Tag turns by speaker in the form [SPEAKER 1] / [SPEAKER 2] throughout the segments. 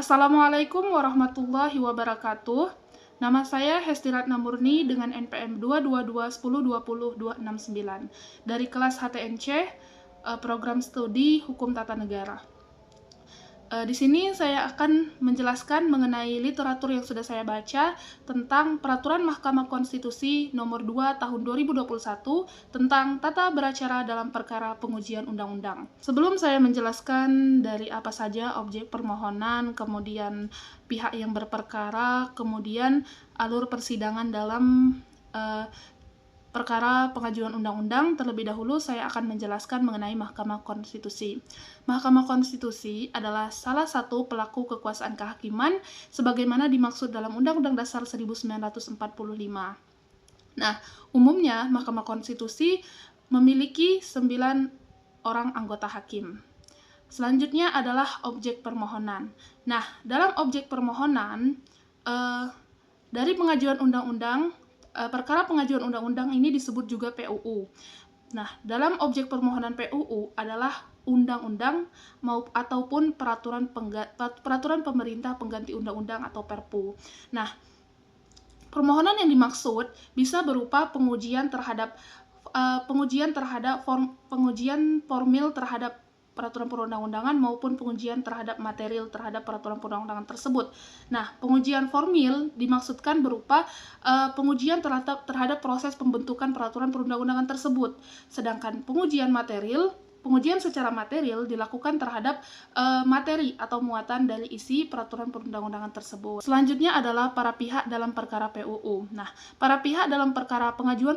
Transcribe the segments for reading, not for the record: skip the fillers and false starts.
[SPEAKER 1] Assalamualaikum warahmatullahi wabarakatuh. Nama saya Hesti Ratna Murni dengan NPM 222102029 dari kelas HTNC, program studi Hukum Tata Negara. Di sini saya akan menjelaskan mengenai literatur yang sudah saya baca tentang Peraturan Mahkamah Konstitusi Nomor 2 Tahun 2021 tentang tata beracara dalam perkara pengujian undang-undang. Sebelum saya menjelaskan dari apa saja objek permohonan, kemudian pihak yang berperkara, kemudian alur persidangan dalam perkara pengajuan undang-undang, terlebih dahulu saya akan menjelaskan mengenai Mahkamah Konstitusi. Mahkamah Konstitusi adalah salah satu pelaku kekuasaan kehakiman sebagaimana dimaksud dalam Undang-Undang Dasar 1945. Nah, umumnya Mahkamah Konstitusi memiliki 9 orang anggota hakim. Selanjutnya adalah objek permohonan. Nah, dalam objek permohonan, dari pengajuan undang-undang, perkara pengajuan undang-undang ini disebut juga PUU. Nah, dalam objek permohonan PUU adalah undang-undang ataupun peraturan pemerintah pengganti undang-undang atau Perpu. Nah, permohonan yang dimaksud bisa berupa pengujian formil terhadap peraturan perundang-undangan maupun pengujian terhadap material terhadap peraturan perundang-undangan tersebut. Nah, pengujian formil dimaksudkan berupa pengujian terhadap proses pembentukan peraturan perundang-undangan tersebut. Sedangkan pengujian secara material dilakukan terhadap materi atau muatan dari isi peraturan perundang-undangan tersebut. Selanjutnya adalah para pihak dalam perkara PUU. Nah, para pihak dalam perkara pengujian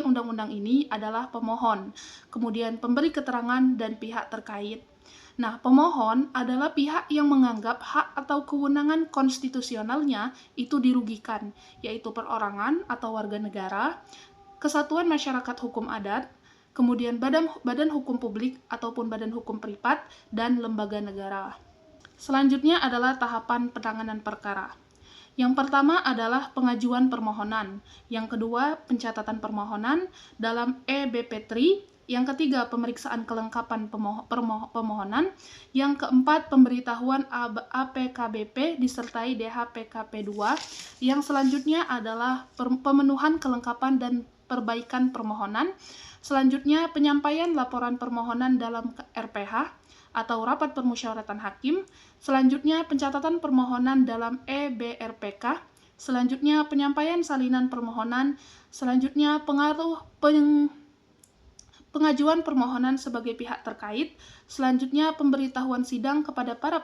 [SPEAKER 1] undang-undang ini adalah pemohon, kemudian pemberi keterangan dan pihak terkait. Nah, pemohon adalah pihak yang menganggap hak atau kewenangan konstitusionalnya itu dirugikan, yaitu perorangan atau warga negara, kesatuan masyarakat hukum adat, kemudian badan hukum publik ataupun badan hukum privat, dan lembaga negara. Selanjutnya adalah tahapan penanganan perkara. Yang pertama adalah pengajuan permohonan, yang kedua pencatatan permohonan dalam EBP3, yang ketiga pemeriksaan kelengkapan pemohonan, yang keempat pemberitahuan APKBP disertai DHPKP2, yang selanjutnya adalah pemenuhan kelengkapan dan perbaikan permohonan. Selanjutnya, penyampaian laporan permohonan dalam RPH atau Rapat Permusyawaratan Hakim. Selanjutnya, pencatatan permohonan dalam EBRPK. Selanjutnya, penyampaian salinan permohonan. Selanjutnya, pengajuan permohonan sebagai pihak terkait. Selanjutnya, pemberitahuan sidang kepada para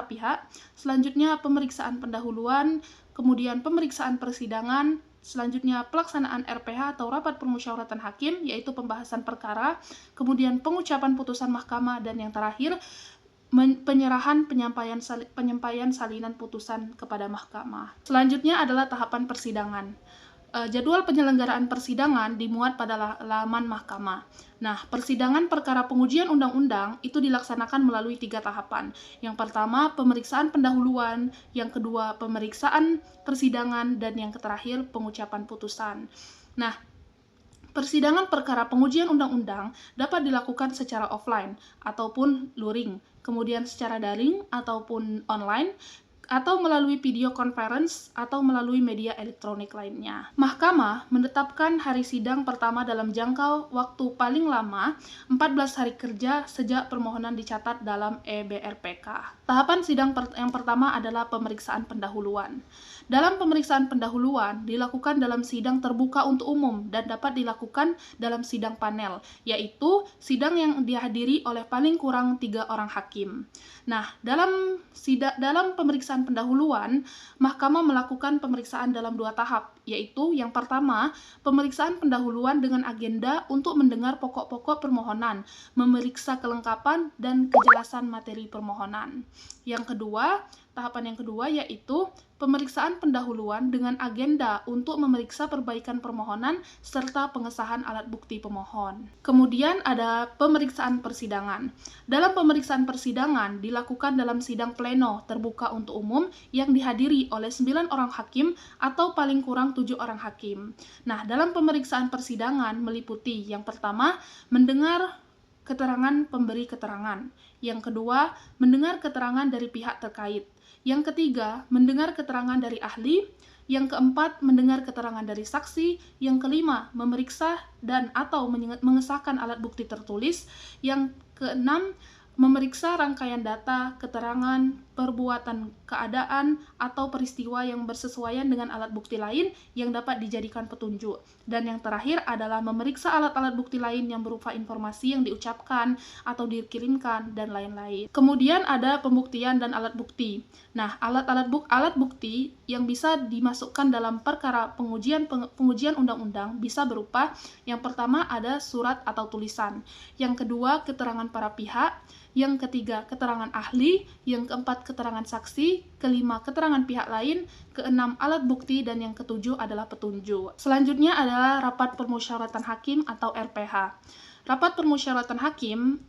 [SPEAKER 1] pihak. Selanjutnya, pemeriksaan pendahuluan, kemudian pemeriksaan persidangan. Selanjutnya, pelaksanaan RPH atau Rapat Permusyawaratan Hakim, yaitu pembahasan perkara, kemudian pengucapan putusan mahkamah, dan yang terakhir, penyampaian salinan putusan kepada mahkamah. Selanjutnya adalah tahapan persidangan. Jadwal penyelenggaraan persidangan dimuat pada laman mahkamah. Nah, persidangan perkara pengujian undang-undang itu dilaksanakan melalui 3 tahapan. Yang pertama, pemeriksaan pendahuluan, yang kedua, pemeriksaan persidangan, dan yang terakhir, pengucapan putusan. Nah, persidangan perkara pengujian undang-undang dapat dilakukan secara offline ataupun luring, kemudian secara daring ataupun online, atau melalui video conference atau melalui media elektronik lainnya. Mahkamah menetapkan hari sidang pertama dalam jangka waktu paling lama 14 hari kerja sejak permohonan dicatat dalam EBRPK. Tahapan sidang yang pertama adalah pemeriksaan pendahuluan. Dalam pemeriksaan pendahuluan dilakukan dalam sidang terbuka untuk umum dan dapat dilakukan dalam sidang panel, yaitu sidang yang dihadiri oleh paling kurang 3 orang hakim. Nah, dalam pemeriksaan pendahuluan, Mahkamah melakukan pemeriksaan dalam 2 tahap, yaitu yang pertama, pemeriksaan pendahuluan dengan agenda untuk mendengar pokok-pokok permohonan, memeriksa kelengkapan dan kejelasan materi permohonan. Tahapan yang kedua yaitu pemeriksaan pendahuluan dengan agenda untuk memeriksa perbaikan permohonan serta pengesahan alat bukti pemohon. Kemudian ada pemeriksaan persidangan. Dalam pemeriksaan persidangan dilakukan dalam sidang pleno terbuka untuk umum yang dihadiri oleh 9 orang hakim atau paling kurang 7 orang hakim. Nah, dalam pemeriksaan persidangan meliputi yang pertama, mendengar keterangan pemberi keterangan. Yang kedua, mendengar keterangan dari pihak terkait. Yang ketiga, mendengar keterangan dari ahli. Yang keempat, mendengar keterangan dari saksi. Yang kelima, memeriksa dan atau mengesahkan alat bukti tertulis. Yang keenam, memeriksa rangkaian data, keterangan, perbuatan, keadaan, atau peristiwa yang bersesuaian dengan alat bukti lain yang dapat dijadikan petunjuk. Dan yang terakhir adalah memeriksa alat-alat bukti lain yang berupa informasi yang diucapkan atau dikirimkan, dan lain-lain. Kemudian ada pembuktian dan alat bukti. Nah, alat bukti yang bisa dimasukkan dalam perkara pengujian undang-undang bisa berupa: yang pertama ada surat atau tulisan, yang kedua keterangan para pihak, yang ketiga keterangan ahli, yang keempat keterangan saksi, kelima keterangan pihak lain, keenam alat bukti, dan yang ketujuh adalah petunjuk. Selanjutnya adalah rapat permusyawaratan hakim atau RPH. Rapat permusyawaratan hakim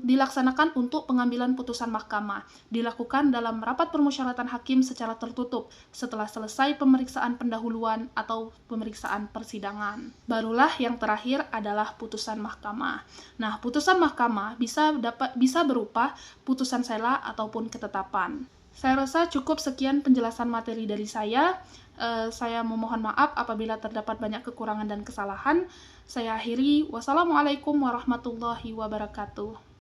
[SPEAKER 1] dilaksanakan untuk pengambilan putusan mahkamah. Dilakukan dalam rapat permusyawaratan hakim secara tertutup setelah selesai pemeriksaan pendahuluan atau pemeriksaan persidangan. Barulah yang terakhir adalah putusan mahkamah. Nah, putusan mahkamah bisa berupa putusan sela ataupun ketetapan. Saya rasa cukup sekian penjelasan materi dari saya. Saya memohon maaf apabila terdapat banyak kekurangan dan kesalahan. Saya akhiri. Wassalamualaikum warahmatullahi wabarakatuh.